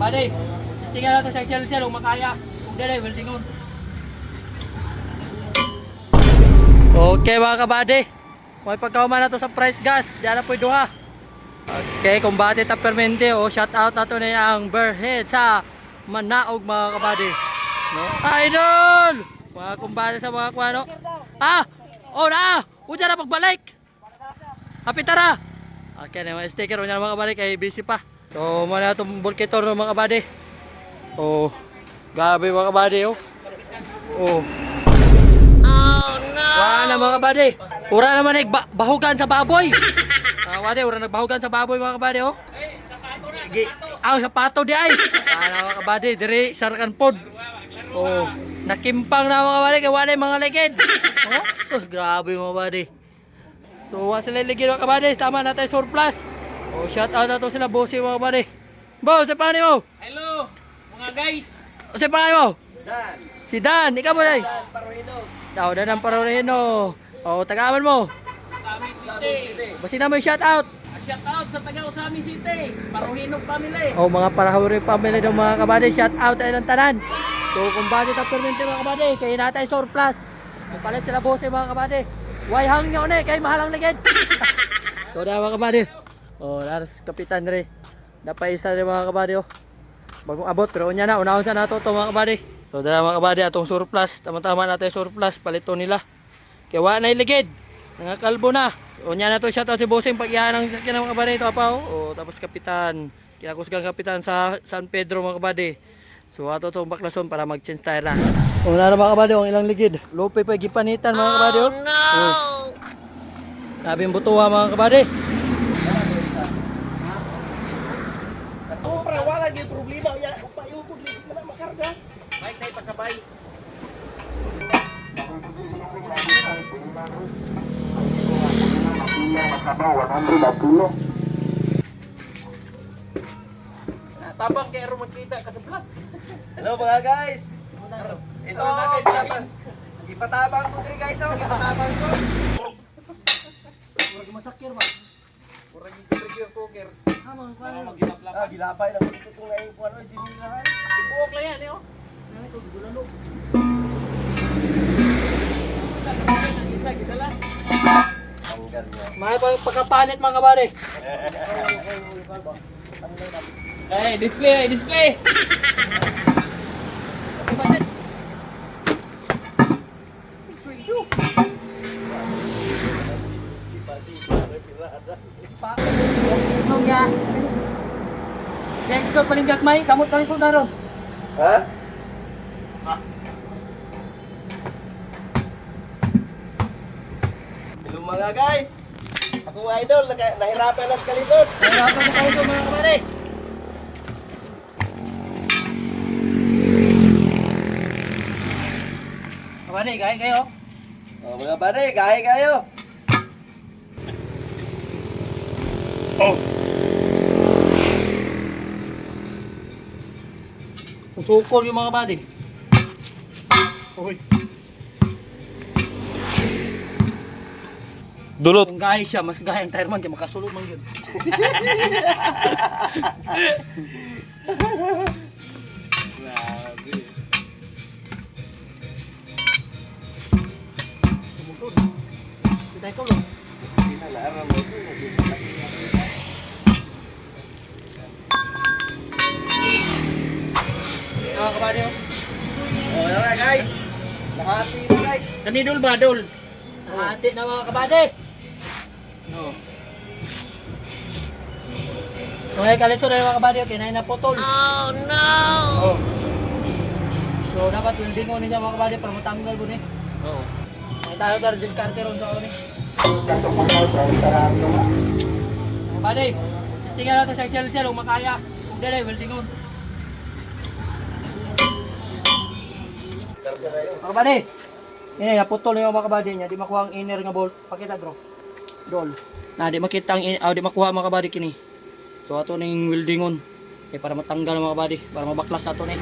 Bade, tingnan natin sa sel-sel kung makaya. Kung dali, weldingon. Okay mga kabady, may pagkauman na to sa price gas. Diyan na po yung duha. Okay, kumbati ta permente o shout out na to na ang Bearhead sa Manaog mga kabady, no? Idol! Mga kumbati sa mga kuwano. Oh na! Uja na pagbalik! Hapit tara! Okay na, may sticker. Uja na mga kabady kay busy pa. So muna na itong bulkitor ng mga kabady. Oh, gabi mga kabady oh. Oh. Oh no! Wala na mga kabady. Ura naman bahugan sa baboy. Wade, ura nagbahugan sa baboy mga kabady oh. Sapato na, Sapato di ay. Mga kabady, diri sarkan pod. Oh, nakimpang na mga kabady kay wala mga ligid. Oh, sus grabe mga kabady. So wa sila ligid mga kabady, tama na tayo surplus. Oh, shout out na to sila bossy mga kabady. Boss, sa pangalan mo? hello, mga guys. Sa pangalan mo? Dan. Si Dan, ikaw mo dai. Dan Paruhino. Dan ang Paroreno. Oh, tagaman mo. Usami City. Basi na mo shout out. Shout out sa taga Usami City. Paruhinog family. Oh, mga parahuri family ng mga kabady, shout out sa ilang tanan. So, kung bakit ang permente mga kabady, kaya natay surplus. Kung palit sila boss mga kabady. Why hang nyo na kay mahalang ligid. So, na mga kabady. Oh, laras kapitan rin. Napaisa rin mga kabady oh. Bagong abot, pero unya na, unahon sa nato ito mga kabady. So, dala mga kabady, atong surplus. Tama-tama natin surplus, palito nila. Kaya wala na iligid. Nangakalbo na. Unya na to, shout out si Bossing pag-iyahan ng sakyan ng mga kabady. Ito pa oh. Tapos kapitan. Kinakusgang kapitan sa San Pedro mga kabady. So ato itong baklason para mag-change tire na. Kung na mga kabady, ang ilang ligid. Lope pa gipanitan mga kabady. Oh no! Labing butuwa mga kabady. Oh, para wala gyud problema ya. Upayugod ligid man makarga. Bike na ipasabay. Tabang kay Aro magkita ka sa vlog. Hello mga guys. Ito ipatabang ko diri guys oh, ipatabang ko. Murag masakir ba? Murag gid ko ker. Mga kuan. Ah, gilapay na ko itong ngayon ko ano jinilahan. Ibuok lang yan, eh, oh. Isa, gidala. Tanggal niya. May pagkapanit mga kabady. Eh, display, display. Yang paling gagmay, kamot kali sundaro. Ha? Hello mga guys. Ako idol, nahirapan na sa kalisod. Hirapan na kayo sa mga kabady. Kabady, gaya kayo. Oh, mga pare, gahe kayo. Susukol yung mga kabady. Uy. Dulot. Kung gaya siya, mas gaya ang tire man, kaya makasulod man yun. Grabe. Sumusod. Hindi tayo sulod. Pinalara mo ito. Mga kabady oh. Oh, yun na guys. Lahati na guys. Kanidol ba, dol? Hati na mga kabady. No. So ngayon kalisod na yung mga kabady, okay, na naputol. Oh no! Oh. So dapat welding ko niya mga kabady para matanggal po ni. Oo. May tayo tayo discarte ron sa ni. Mga kabady, tingnan natin sa sel-sel kung makaya. Kung dali, welding on. Mga kabady, ini naputol yung mga kabady niya, di makuha ang inner nga bolt. Pakita bro. Dol. Na di makita ang di makuha mga kabady kini. So ato ning welding on. Para matanggal mga kabady, para mabaklas ato ni.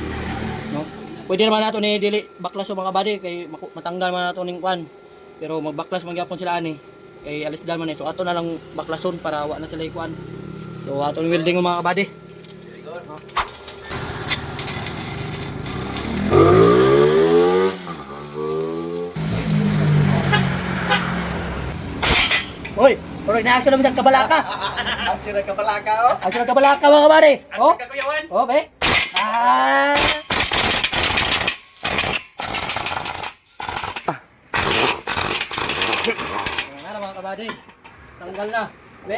No? Pwede naman nato ni dili baklas mga kabady kay matanggal man nato ning kwan. Pero magbaklas man gyapon sila ani. Kay alis dal man so ato na lang baklason para wa na sila ikuan. So atong welding mga kabady. Very good. Hoy, correct na action naman sa kabalaka. Ang sira ka pala ka, oh. Action ng kabalaka mga kabady. Oh, Kakayawan. oh, be. Ah. Ayan na mga kabady. Tanggal na. Be,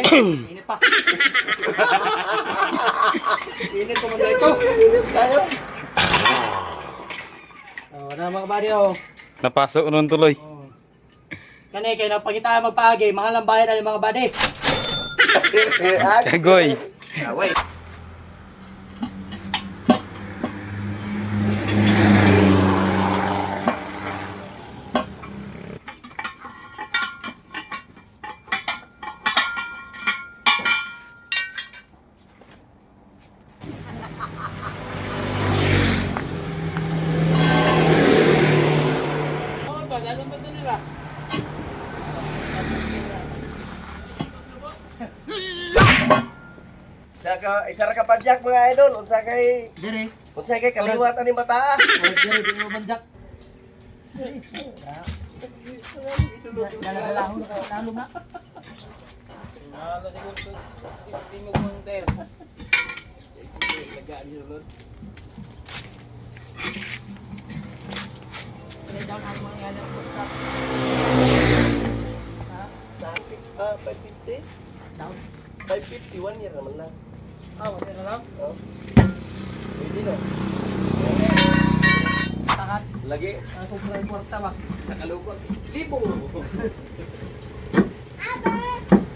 init pa. Init po mga ito. Init tayo. Oh, na mga kabady oh. Napasok nun tuloy. Oh. Kani kay napakita magpaagi, mahal ang bayad ani mga kabady. Kagoy. Wait. Isa ra ka padyak mga idol. Unsa kay Dire. kaliwatan ni mata. Oh, dire di mo banjak. Dala-dala ako nakatalo na. Ah, 550. Down. 551 year naman lang. Ah, wala na lang. Oh. Pwede no. Takat. Lagi Ang sobrang kwarta ba? sa kalugod. Libo.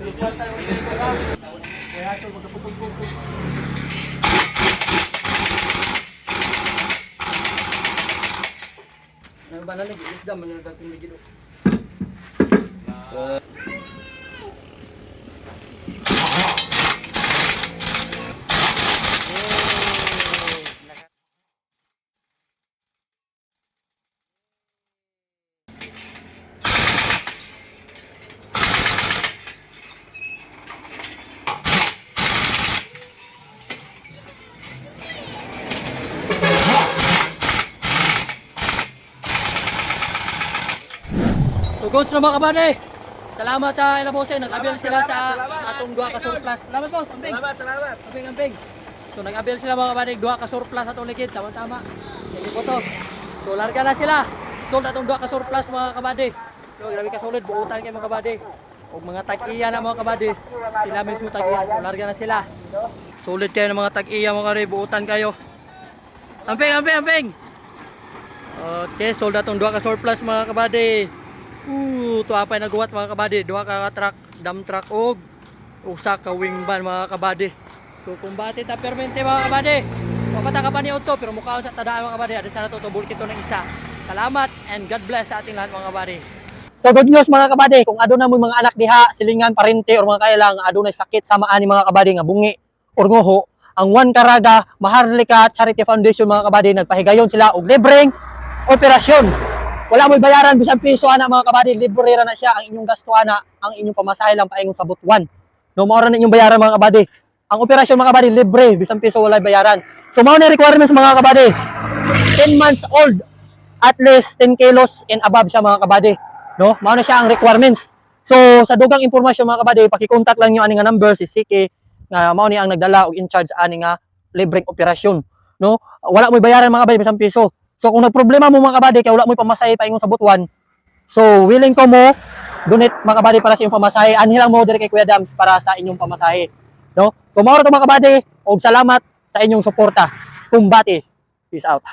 Kwarta yung libo ba? Kaya ito magkapupul-pupul. Ano ba nalig? Isdam, ano dating ligido? So goals na mga kabady. Salamat sa Ilabose, nag-avail sila sa atong duha ka surplus. Salamat boss, amping. Salamat. Amping. So nag-avail sila mga kabady, duha ka surplus atong likid, tama-tama. Sige po to. So larga na sila. Sold atong duha ka surplus mga kabady. So grabe ka solid, buutan kay mga kabady. Og mga tag-iya na mga kabady. Sila mismo tag-iya. So larga na sila. Solid kayo ng mga tag-iya mga kabady, buutan kayo. Amping. Okay, sold atong duha ka surplus mga kabady. Tuwa pa nagawa mga kabady, duha ka truck, dump truck og usa ka wing van mga kabady. So kung bati ta permente mga kabady, papata ka pa ni auto pero mukha sa tadaan mga kabady, ada sana to bulkit to ng isa. Salamat and God bless sa ating lahat mga kabady. So good news mga kabady, kung aduna mo mga anak diha, silingan, parente or mga kailang adunay sakit sama ani mga kabady nga bungi or ngoho, ang One Caraga Maharlika Charity Foundation mga kabady nagpahigayon sila og libreng operasyon. Wala mo'y bayaran bisag piso ana mga kabady, libre ra na siya ang inyong gasto ana, ang inyong pamasahe lang paingon sa butuan. No mao ra na inyong bayaran mga kabady. Ang operasyon mga kabady libre, bisag piso wala bayaran. So mao na requirements mga kabady. 10 months old, at least 10 kilos and above siya mga kabady. No, mao na siya ang requirements. So sa dugang impormasyon mga kabady, paki-contact lang niyo ani nga number si Siki nga mao ni ang nagdala og in charge ani nga libreng operasyon. No, wala mo'y bayaran mga kabady bisag piso. So kung nagproblema mo mga kabady kaya wala mo pamasahe paingon sa butuan, so willing ko mo donate mga kabady para sa inyong pamasahe. Anhi lang mo dire kay Kuya Dams para sa inyong pamasahe. No? Kumaro to mga kabady og salamat sa inyong suporta. Kumbati. Peace out.